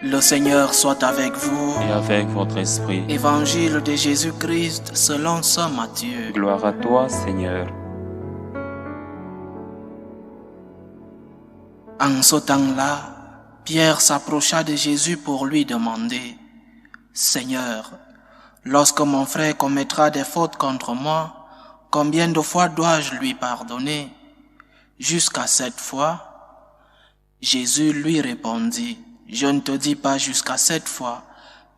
Le Seigneur soit avec vous. Et avec votre esprit. Évangile de Jésus-Christ selon saint Matthieu. Gloire à toi, Seigneur. En ce temps-là, Pierre s'approcha de Jésus pour lui demander: Seigneur, lorsque mon frère commettra des fautes contre moi, combien de fois dois-je lui pardonner? Jusqu'à 7 fois? Jésus lui répondit: Je ne te dis pas jusqu'à 7 fois,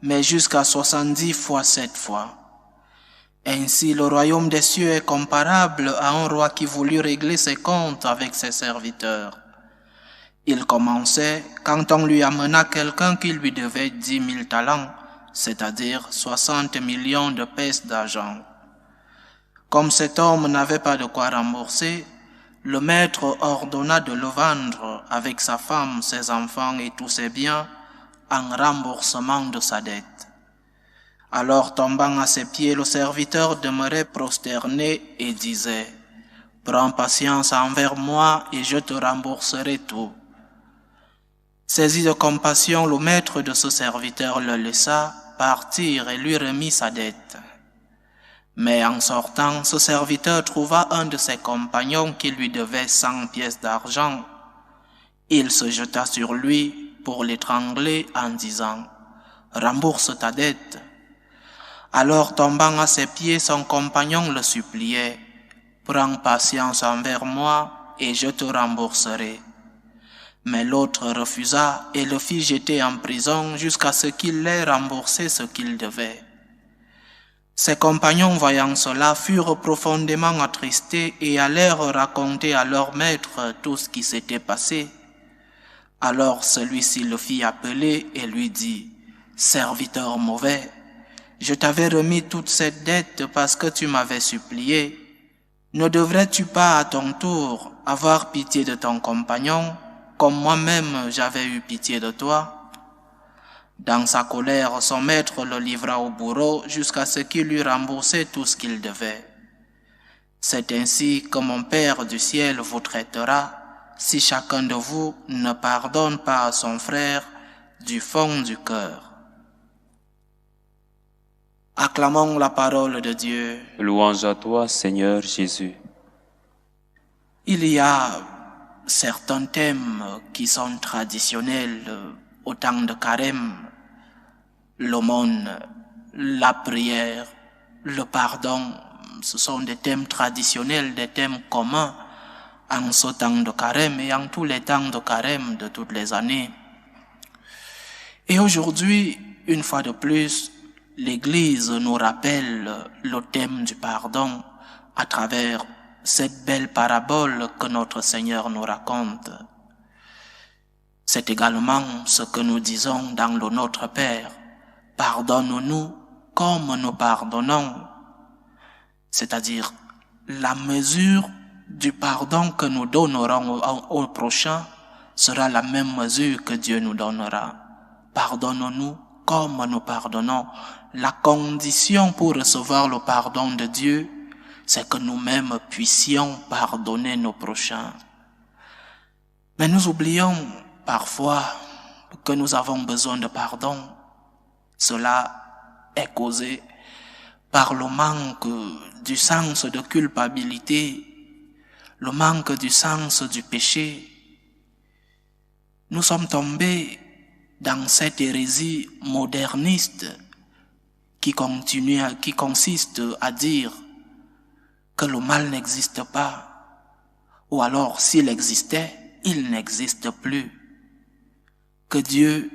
mais jusqu'à 70 fois 7 fois. Ainsi, le royaume des cieux est comparable à un roi qui voulut régler ses comptes avec ses serviteurs. Il commençait quand on lui amena quelqu'un qui lui devait 10 000 talents, c'est-à-dire 60 millions de pièces d'argent. Comme cet homme n'avait pas de quoi rembourser, le maître ordonna de le vendre avec sa femme, ses enfants et tous ses biens en remboursement de sa dette. Alors, tombant à ses pieds, le serviteur demeurait prosterné et disait: Prends patience envers moi et je te rembourserai tout. Saisi de compassion, le maître de ce serviteur le laissa partir et lui remit sa dette. Mais en sortant, ce serviteur trouva un de ses compagnons qui lui devait 100 pièces d'argent. Il se jeta sur lui pour l'étrangler en disant: Rembourse ta dette. Alors, tombant à ses pieds, son compagnon le suppliait: Prends patience envers moi et je te rembourserai. Mais l'autre refusa et le fit jeter en prison jusqu'à ce qu'il ait remboursé ce qu'il devait. Ses compagnons, voyant cela, furent profondément attristés et allèrent raconter à leur maître tout ce qui s'était passé. Alors celui-ci le fit appeler et lui dit: Serviteur mauvais, je t'avais remis toute cette dette parce que tu m'avais supplié. Ne devrais-tu pas à ton tour avoir pitié de ton compagnon, comme moi-même j'avais eu pitié de toi? Dans sa colère, son maître le livra au bourreau jusqu'à ce qu'il lui remboursait tout ce qu'il devait. C'est ainsi que mon Père du ciel vous traitera si chacun de vous ne pardonne pas à son frère du fond du cœur. Acclamons la parole de Dieu. Louange à toi, Seigneur Jésus. Il y a certains thèmes qui sont traditionnels au temps de Carême: l'aumône, la prière, le pardon. Ce sont des thèmes traditionnels, des thèmes communs en ce temps de Carême et en tous les temps de Carême de toutes les années. Et aujourd'hui, une fois de plus, l'Église nous rappelle le thème du pardon à travers cette belle parabole que notre Seigneur nous raconte. C'est également ce que nous disons dans le Notre Père: Pardonne-nous comme nous pardonnons. C'est-à-dire, la mesure du pardon que nous donnerons au prochain sera la même mesure que Dieu nous donnera. Pardonne-nous comme nous pardonnons. La condition pour recevoir le pardon de Dieu, c'est que nous-mêmes puissions pardonner nos prochains. Mais nous oublions parfois que nous avons besoin de pardon. Cela est causé par le manque du sens de culpabilité, le manque du sens du péché. Nous sommes tombés dans cette hérésie moderniste qui consiste à dire que le mal n'existe pas, ou alors s'il existait, il n'existe plus, que Dieu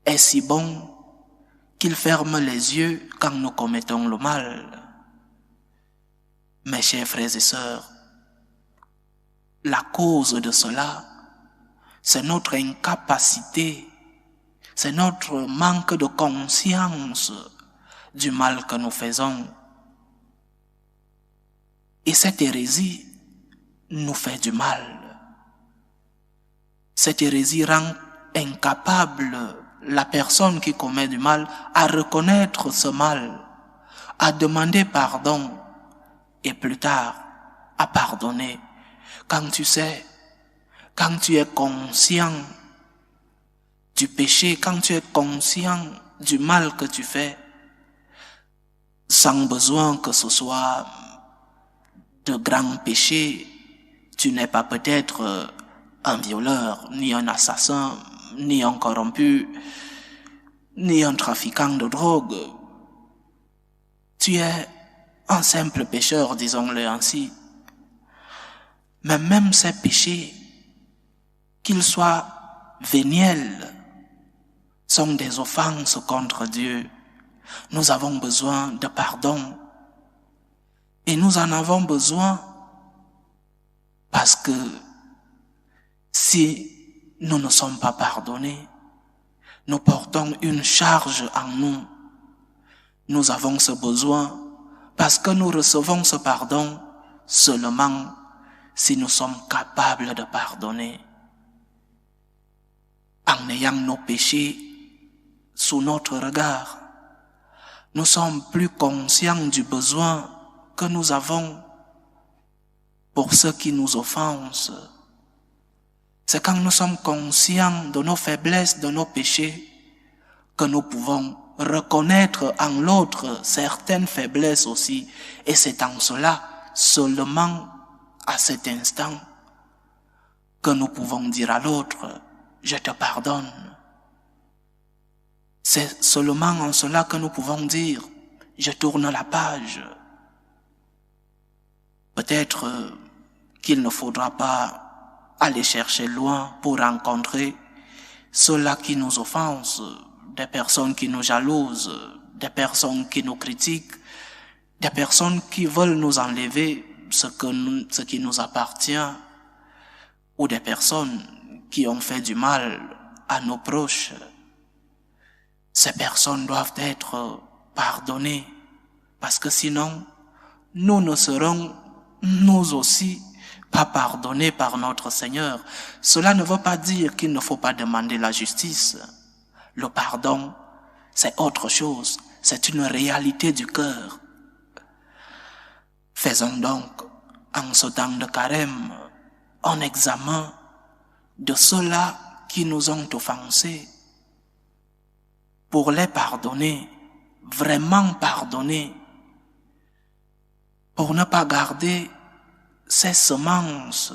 est si bon qu'il ferme les yeux quand nous commettons le mal. Mes chers frères et sœurs, la cause de cela, c'est notre incapacité, c'est notre manque de conscience du mal que nous faisons. Et cette hérésie nous fait du mal. Cette hérésie rend incapable la personne qui commet du mal à reconnaître ce mal, à demander pardon et plus tard à pardonner. Quand tu sais, quand tu es conscient du péché, quand tu es conscient du mal que tu fais, sans besoin que ce soit de grands péchés, tu n'es pas peut-être un violeur, ni un assassin, ni un corrompu, ni un trafiquant de drogue. Tu es un simple pécheur, disons-le ainsi. Mais même ces péchés, qu'ils soient véniels, sont des offenses contre Dieu. Nous avons besoin de pardon. Et nous en avons besoin parce que si nous ne sommes pas pardonnés, nous portons une charge en nous. Nous avons ce besoin parce que nous recevons ce pardon seulement si nous sommes capables de pardonner. En ayant nos péchés sous notre regard, nous sommes plus conscients du besoin que nous avons pour ceux qui nous offensent. C'est quand nous sommes conscients de nos faiblesses, de nos péchés, que nous pouvons reconnaître en l'autre certaines faiblesses aussi. Et c'est en cela, seulement à cet instant, que nous pouvons dire à l'autre, je te pardonne. C'est seulement en cela que nous pouvons dire, je tourne la page. Peut-être qu'il ne faudra pas aller chercher loin pour rencontrer ceux-là qui nous offensent, des personnes qui nous jalousent, des personnes qui nous critiquent, des personnes qui veulent nous enlever ce qui nous appartient, ou des personnes qui ont fait du mal à nos proches. Ces personnes doivent être pardonnées, parce que sinon, nous ne serons, nous aussi, pas pardonnés par notre Seigneur. Cela ne veut pas dire qu'il ne faut pas demander la justice. Le pardon, c'est autre chose, c'est une réalité du cœur. Faisons donc, en ce temps de carême, un examen de ceux-là qui nous ont offensés, pour les pardonner, vraiment pardonner, pour ne pas garder ces semences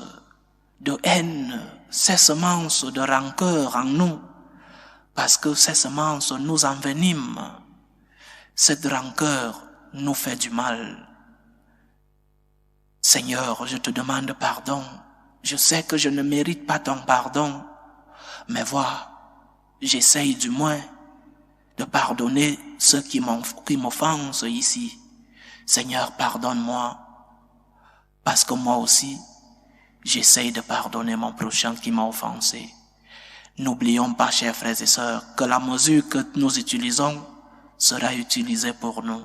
de haine, ces semences de rancœur en nous, parce que ces semences nous enveniment. Cette rancœur nous fait du mal. Seigneur, je te demande pardon. Je sais que je ne mérite pas ton pardon, mais vois, j'essaye du moins de pardonner ceux qui m'offensent ici. Seigneur, pardonne-moi, parce que moi aussi, j'essaye de pardonner mon prochain qui m'a offensé. N'oublions pas, chers frères et sœurs, que la mesure que nous utilisons sera utilisée pour nous.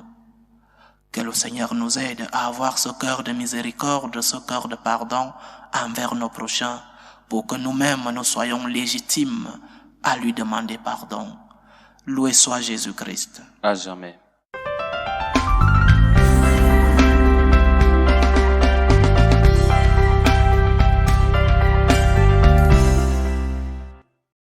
Que le Seigneur nous aide à avoir ce cœur de miséricorde, ce cœur de pardon envers nos prochains, pour que nous-mêmes nous soyons légitimes à lui demander pardon. Loué soit Jésus-Christ. À jamais.